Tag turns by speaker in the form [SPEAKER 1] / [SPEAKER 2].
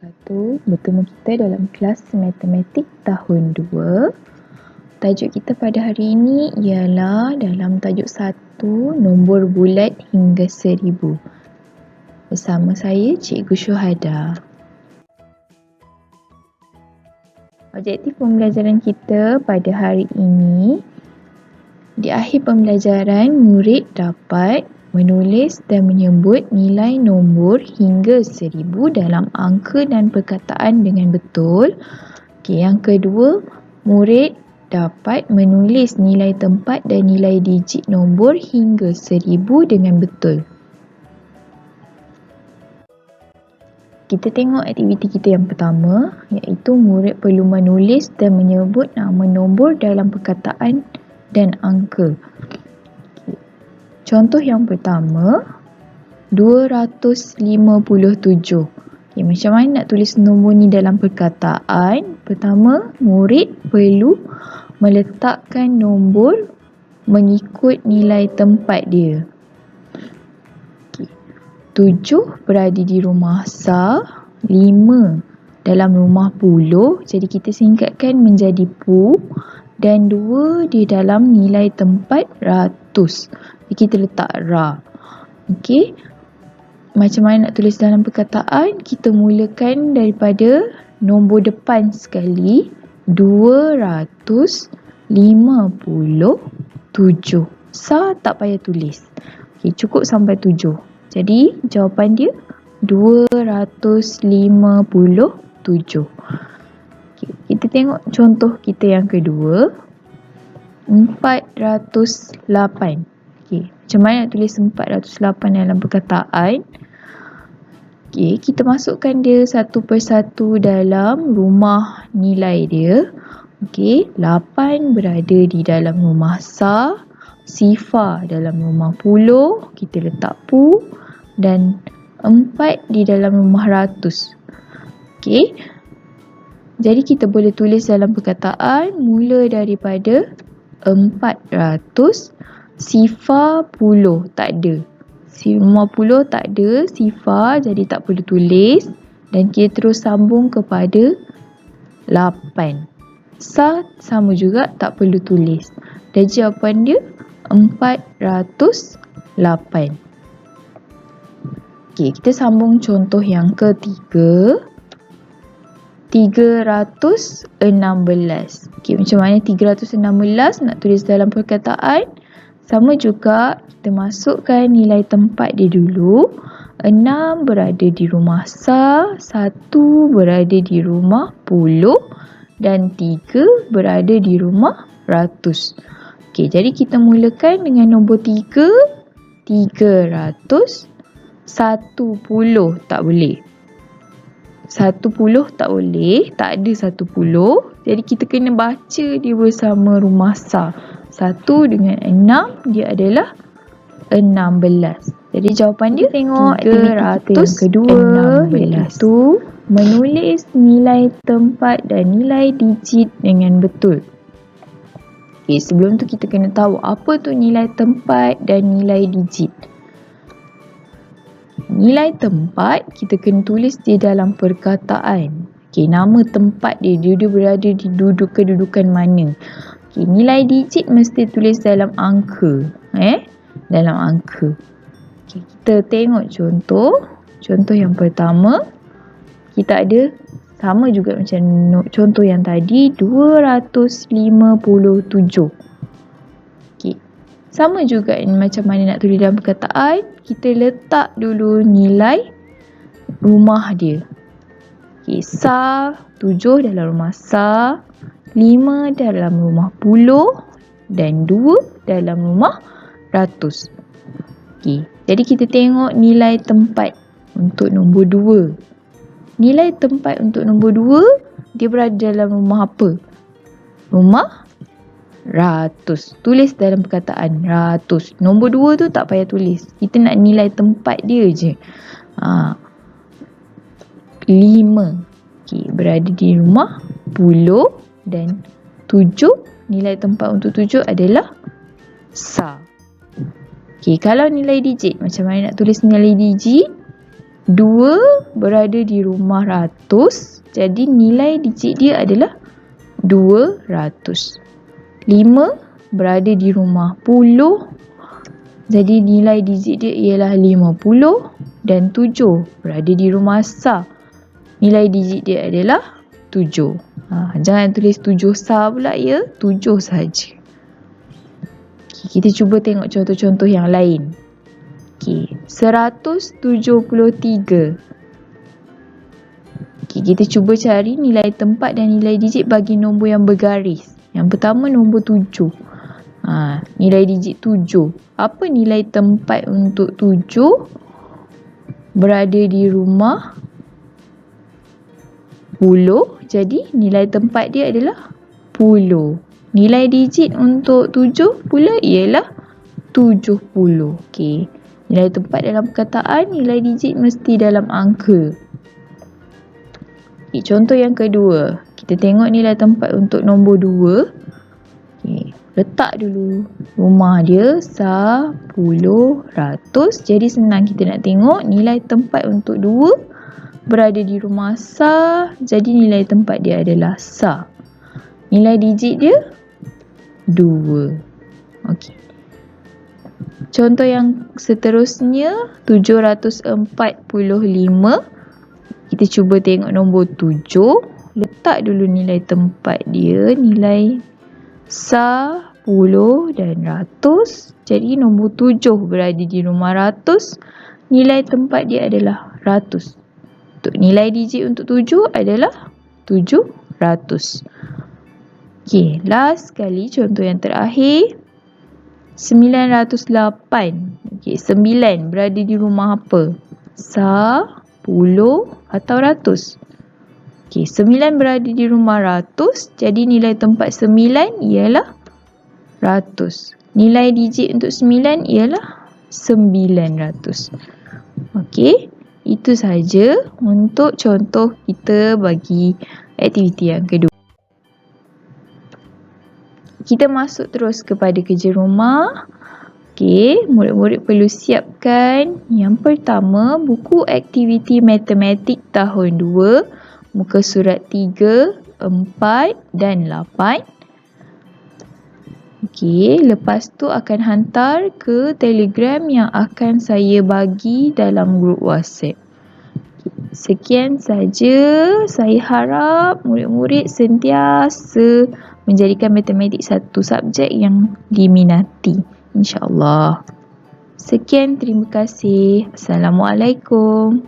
[SPEAKER 1] wabarakatuh. Bertemu kita dalam kelas matematik tahun 2. Tajuk kita pada hari ini ialah dalam tajuk 1, nombor bulat hingga 1000. Bersama saya Cikgu Syuhada. Objektif pembelajaran kita pada hari ini, di akhir pembelajaran murid dapat menulis dan menyebut nilai nombor hingga 1000 dalam angka dan perkataan dengan betul. Yang kedua, murid dapat menulis nilai tempat dan nilai digit nombor hingga 1000 dengan betul. Kita tengok aktiviti kita yang pertama, iaitu murid perlu menulis dan menyebut nama nombor dalam perkataan dan angka. Contoh yang pertama, 257. Macam mana nak tulis nombor ni dalam perkataan? Pertama, murid perlu meletakkan nombor mengikut nilai tempat dia. 7 berada di rumah Sa, 5 dalam rumah Puloh, jadi kita singkatkan menjadi Pu, dan 2 di dalam nilai tempat ratus. Jadi kita letak Ra. Okey. Macam mana nak tulis dalam perkataan? Kita mulakan daripada nombor depan sekali, 257. Sa tak payah tulis. Okey, cukup sampai 7. Jadi jawapan dia 257. Okay, kita tengok contoh kita yang kedua, 408. Okay, macam mana nak tulis 408 dalam perkataan? Okay, kita masukkan dia satu persatu dalam rumah nilai dia. Okay, 8 berada di dalam rumah Sa, Sifa dalam rumah Puloh, kita letak Pu, dan 4 di dalam rumah ratus. Okey. Jadi kita boleh tulis dalam perkataan mula daripada 400, Sifa Puloh tak ada. Rumah Puloh tak ada Sifa, jadi tak perlu tulis, dan kita terus sambung kepada 8. Sa sama juga, tak perlu tulis. Dan jawapan dia 408. Okey, kita sambung contoh yang ketiga, 316. Okey, macam mana 316 nak tulis dalam perkataan? Sama juga, kita masukkan nilai tempat dia dulu. 6 berada di rumah Sa, 1 berada di rumah Puloh, dan 3 berada di rumah ratus. Okey, jadi kita mulakan dengan nombor 3, 300. 10 tak boleh. 10 tak boleh, tak ada 10. Jadi kita kena baca dia bersama rumah Sa. 1 dengan 6 dia adalah 16. Jadi jawapan dia tengok 300 kedua, iaitu menulis nilai tempat dan nilai digit dengan betul. Okay, sebelum tu kita kena tahu apa tu nilai tempat dan nilai digit. Nilai tempat kita kena tulis di dalam perkataan. Okey, nama tempat dia berada di kedudukan mana. Okey, nilai digit mesti tulis dalam angka, dalam angka. Okey, kita tengok contoh. Contoh yang pertama, kita ada sama juga macam contoh yang tadi, 257. Okey, sama juga macam mana nak tulis dalam perkataan. Kita letak dulu nilai rumah dia. Okay, Sa, 7 dalam rumah Sa, 5 dalam rumah Puloh, dan 2 dalam rumah ratus. Okay, jadi kita tengok nilai tempat untuk nombor 2. Nilai tempat untuk nombor 2, dia berada dalam rumah apa? Rumah ratus. Tulis dalam perkataan ratus. Nombor 2 tu tak payah tulis. Kita nak nilai tempat dia je. 5. Okay, berada di rumah Puloh, dan 7, nilai tempat untuk 7 adalah Sa. Okay, kalau nilai digit, macam mana nak tulis nilai digit? 2 berada di rumah ratus, jadi nilai digit dia adalah 200. 5 berada di rumah puluh, jadi nilai digit dia ialah 50. Dan 7 berada di rumah sar, nilai digit dia adalah 7. Jangan tulis 7 sar pula ya, 7 saja. Kita cuba tengok contoh-contoh yang lain. 173. Kita cuba cari nilai tempat dan nilai digit bagi nombor yang bergaris. Yang pertama nombor 7. Nilai digit 7. Apa nilai tempat untuk 7? Berada di rumah 10. Jadi nilai tempat dia adalah 10. Nilai digit untuk 7 pula ialah 70. Nilai tempat dalam perkataan, nilai digit mesti dalam angka. Contoh yang kedua. Kita tengok nilai tempat untuk nombor 2. Letak dulu rumah dia 10, 100. Jadi senang kita nak tengok nilai tempat untuk 2 berada di rumah sar. Jadi nilai tempat dia adalah sar. Nilai digit dia 2. Contoh yang seterusnya 745. Kita cuba tengok nombor 7. Letak dulu nilai tempat dia, nilai sar, 10 dan 100. Jadi nombor 7 berada di rumah 100. Nilai tempat dia adalah 100. Untuk nilai digit untuk 7 adalah 700. Last sekali contoh yang terakhir. 908. 9 berada di rumah apa? Sar, 10 atau 100? 9 berada di rumah 100. Jadi nilai tempat 9 ialah 100. Nilai digit untuk 9 ialah 900. Itu saja untuk contoh kita bagi aktiviti yang kedua. Kita masuk terus kepada kerja rumah. Murid-murid perlu siapkan yang pertama, buku aktiviti matematik tahun 2, muka surat 3, 4 dan 8. Lepas tu akan hantar ke Telegram yang akan saya bagi dalam grup WhatsApp. Sekian saja. Saya harap murid-murid sentiasa menjadikan matematik satu subjek yang diminati, insya-Allah. Sekian, terima kasih. Assalamualaikum.